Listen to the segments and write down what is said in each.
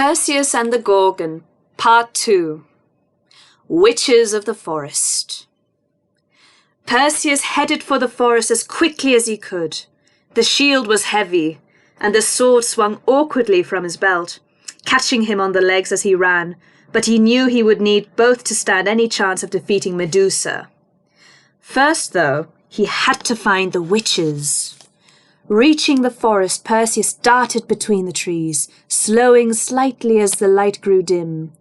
Perseus and the Gorgon, Part 2. Witches of the Forest. Perseus headed for the forest as quickly as he could. The shield was heavy, and the sword swung awkwardly from his belt, catching him on the legs as he ran, but he knew he would need both to stand any chance of defeating Medusa. First, though, he had to find the witches. Reaching the forest, Perseus darted between the trees, slowing slightly as the light grew dim.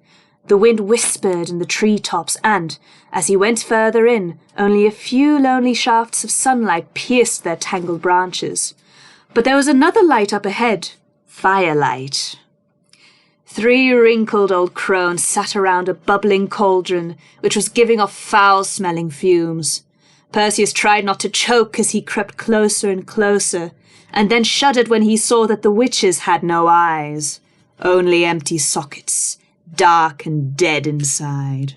The wind whispered in the tree-tops, and, as he went further in, only a few lonely shafts of sunlight pierced their tangled branches. But there was another light up ahead, firelight. 3 wrinkled old crones sat around a bubbling cauldron, which was giving off foul-smelling fumes. Perseus tried not to choke as he crept closer and closer, and then shuddered when he saw that the witches had no eyes, only empty sockets, dark and dead inside.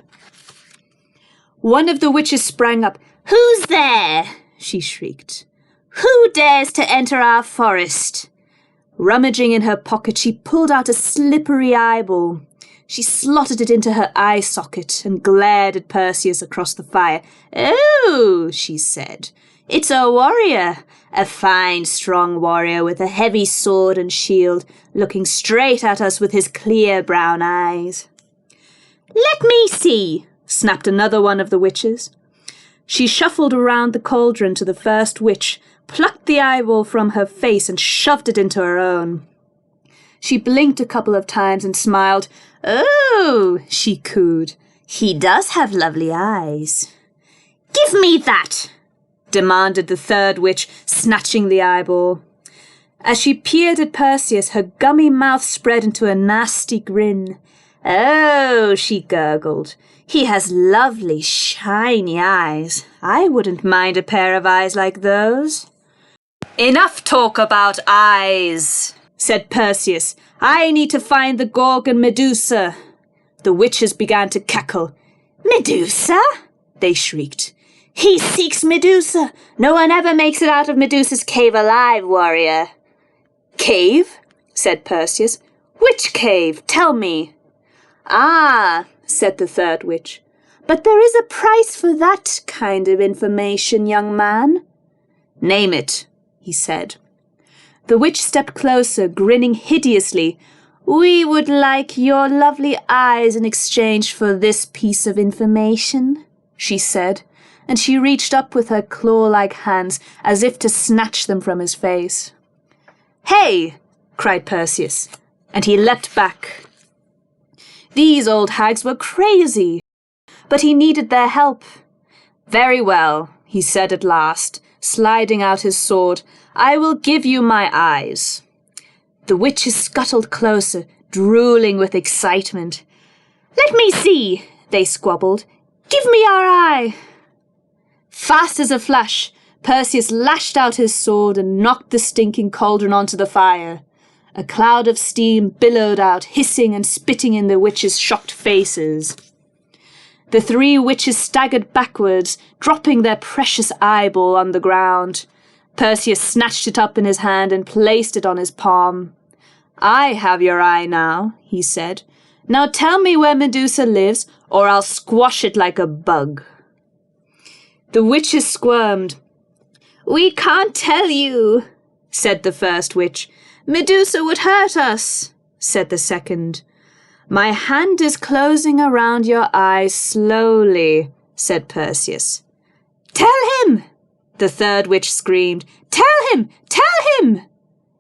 One of the witches sprang up. "Who's there?" she shrieked. "Who dares to enter our forest?" Rummaging in her pocket, she pulled out a slippery eyeball. She slotted it into her eye socket and glared at Perseus across the fire. "Oh," she said, "it's a warrior, a fine, strong warrior with a heavy sword and shield, looking straight at us with his clear brown eyes." "Let me see," snapped another one of the witches. She shuffled around the cauldron to the first witch, plucked the eyeball from her face and shoved it into her own. She blinked a couple of times and smiled. "Oh," she cooed, "he does have lovely eyes." "Give me that," demanded the third witch, snatching the eyeball. As she peered at Perseus, her gummy mouth spread into a nasty grin. "Oh," she gurgled, "he has lovely, shiny eyes. I wouldn't mind a pair of eyes like those." "Enough talk about eyes," said Perseus. "I need to find the Gorgon Medusa." The witches began to cackle. "Medusa?" they shrieked. "He seeks Medusa. No one ever makes it out of Medusa's cave alive, warrior." "Cave?" said Perseus. "Which cave? Tell me." "Ah," said the third witch, "but there is a price for that kind of information, young man." "Name it," he said. The witch stepped closer, grinning hideously. "We would like your lovely eyes in exchange for this piece of information," she said, and she reached up with her claw-like hands as if to snatch them from his face. "Hey!" cried Perseus, and he leapt back. These old hags were crazy, but he needed their help. "Very well," he said at last, sliding out his sword. "I will give you my eyes." The witches scuttled closer, drooling with excitement. "Let me see," they squabbled. "Give me your eye." Fast as a flash, Perseus lashed out his sword and knocked the stinking cauldron onto the fire. A cloud of steam billowed out, hissing and spitting in the witches' shocked faces. The 3 witches staggered backwards, dropping their precious eyeball on the ground. Perseus snatched it up in his hand and placed it on his palm. "I have your eye now," he said. "Now tell me where Medusa lives, or I'll squash it like a bug." The witches squirmed. "We can't tell you," said the first witch. "Medusa would hurt us," said the second. "My hand is closing around your eyes slowly," said Perseus. "Tell him!" the third witch screamed. "Tell him! Tell him!"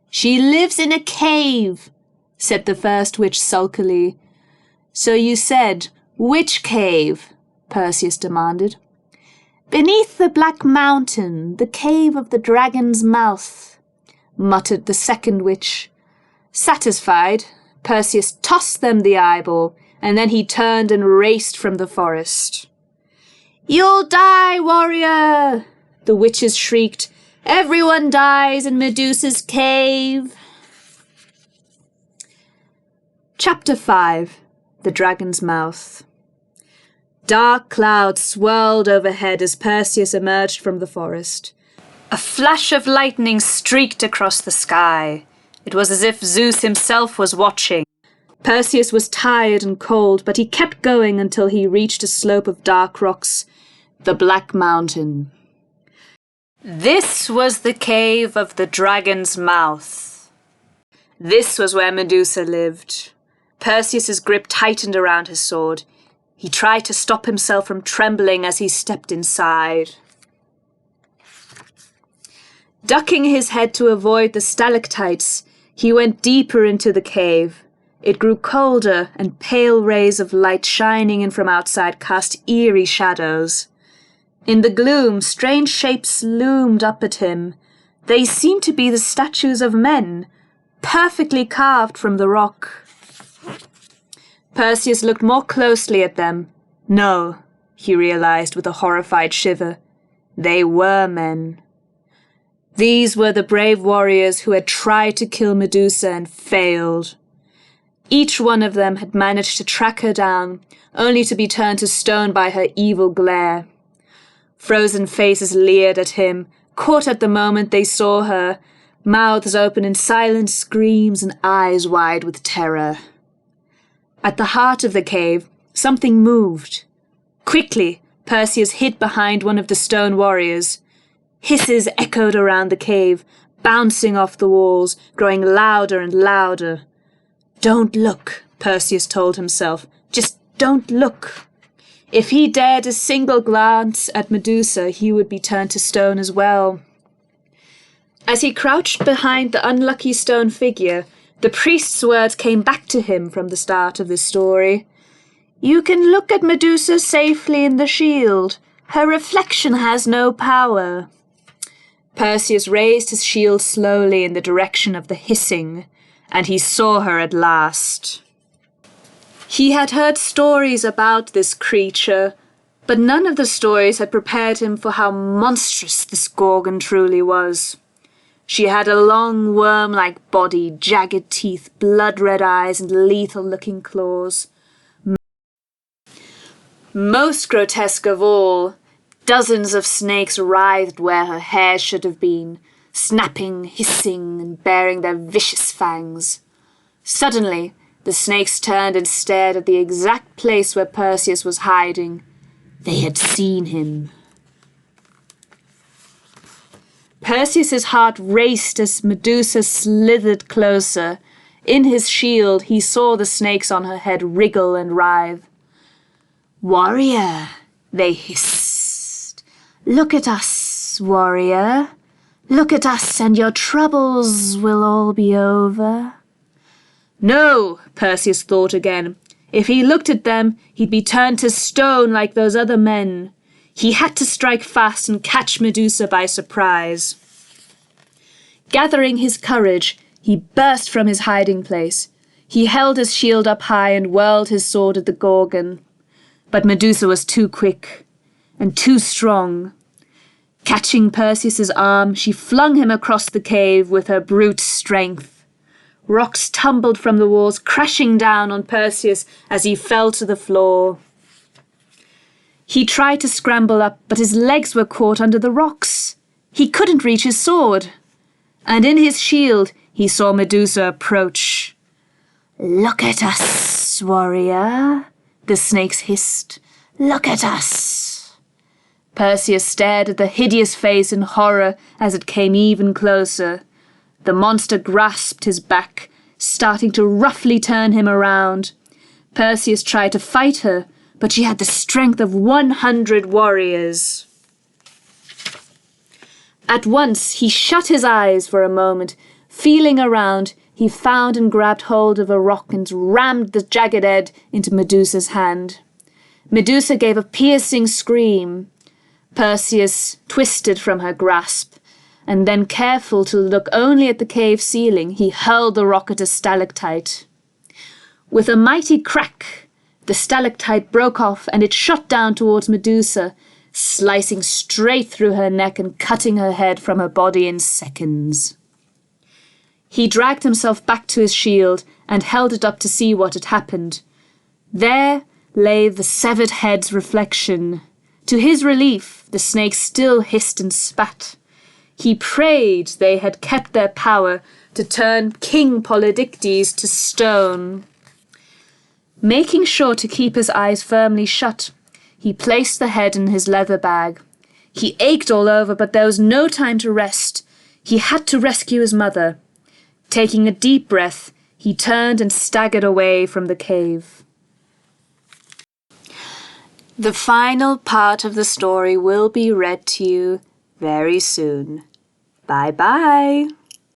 "She lives in a cave," said the first witch sulkily. "So you said, which cave?" Perseus demanded. "Beneath the Black Mountain, the cave of the dragon's mouth," muttered the second witch. Satisfied, Perseus tossed them the eyeball, and then he turned and raced from the forest. "You'll die, warrior!" the witches shrieked. "Everyone dies in Medusa's cave." Chapter 5. The Dragon's Mouth. Dark clouds swirled overhead as Perseus emerged from the forest. A flash of lightning streaked across the sky. It was as if Zeus himself was watching. Perseus was tired and cold, but he kept going until he reached a slope of dark rocks, the Black Mountain. This was the cave of the dragon's mouth. This was where Medusa lived. Perseus's grip tightened around his sword. He tried to stop himself from trembling as he stepped inside. Ducking his head to avoid the stalactites, he went deeper into the cave. It grew colder, and pale rays of light shining in from outside cast eerie shadows. In the gloom, strange shapes loomed up at him. They seemed to be the statues of men, perfectly carved from the rock. Perseus looked more closely at them. No, he realized with a horrified shiver. They were men. These were the brave warriors who had tried to kill Medusa and failed. Each one of them had managed to track her down, only to be turned to stone by her evil glare. Frozen faces leered at him, caught at the moment they saw her, mouths open in silent screams and eyes wide with terror. At the heart of the cave, something moved. Quickly, Perseus hid behind one of the stone warriors. Hisses echoed around the cave, bouncing off the walls, growing louder and louder. Don't look, Perseus told himself. Just don't look. If he dared a single glance at Medusa, he would be turned to stone as well. As he crouched behind the unlucky stone figure, the priest's words came back to him from the start of this story. You can look at Medusa safely in the shield. Her reflection has no power. Perseus raised his shield slowly in the direction of the hissing, and he saw her at last. He had heard stories about this creature, but none of the stories had prepared him for how monstrous this Gorgon truly was. She had a long worm-like body, jagged teeth, blood-red eyes, and lethal-looking claws. Most grotesque of all, dozens of snakes writhed where her hair should have been, snapping, hissing, and baring their vicious fangs. Suddenly, the snakes turned and stared at the exact place where Perseus was hiding. They had seen him. Perseus's heart raced as Medusa slithered closer. In his shield, he saw the snakes on her head wriggle and writhe. "Warrior," they hissed. "Look at us, warrior. Look at us and your troubles will all be over." No, Perseus thought again. If he looked at them, he'd be turned to stone like those other men. He had to strike fast and catch Medusa by surprise. Gathering his courage, he burst from his hiding place. He held his shield up high and whirled his sword at the Gorgon. But Medusa was too quick and too strong. Catching Perseus's arm, she flung him across the cave with her brute strength. Rocks tumbled from the walls, crashing down on Perseus as he fell to the floor. He tried to scramble up, but his legs were caught under the rocks. He couldn't reach his sword. And in his shield, he saw Medusa approach. "Look at us, warrior," the snakes hissed. "Look at us." Perseus stared at the hideous face in horror as it came even closer. The monster grasped his back, starting to roughly turn him around. Perseus tried to fight her, but she had the strength of 100 warriors. At once he shut his eyes for a moment. Feeling around, he found and grabbed hold of a rock and rammed the jagged edge into Medusa's hand. Medusa gave a piercing scream. Perseus twisted from her grasp, and then, careful to look only at the cave ceiling, he hurled the rock at a stalactite. With a mighty crack, the stalactite broke off and it shot down towards Medusa, slicing straight through her neck and cutting her head from her body in seconds. He dragged himself back to his shield and held it up to see what had happened. There lay the severed head's reflection. To his relief, the snakes still hissed and spat. He prayed they had kept their power to turn King Polydectes to stone. Making sure to keep his eyes firmly shut, he placed the head in his leather bag. He ached all over, but there was no time to rest. He had to rescue his mother. Taking a deep breath, he turned and staggered away from the cave. The final part of the story will be read to you very soon. Bye-bye.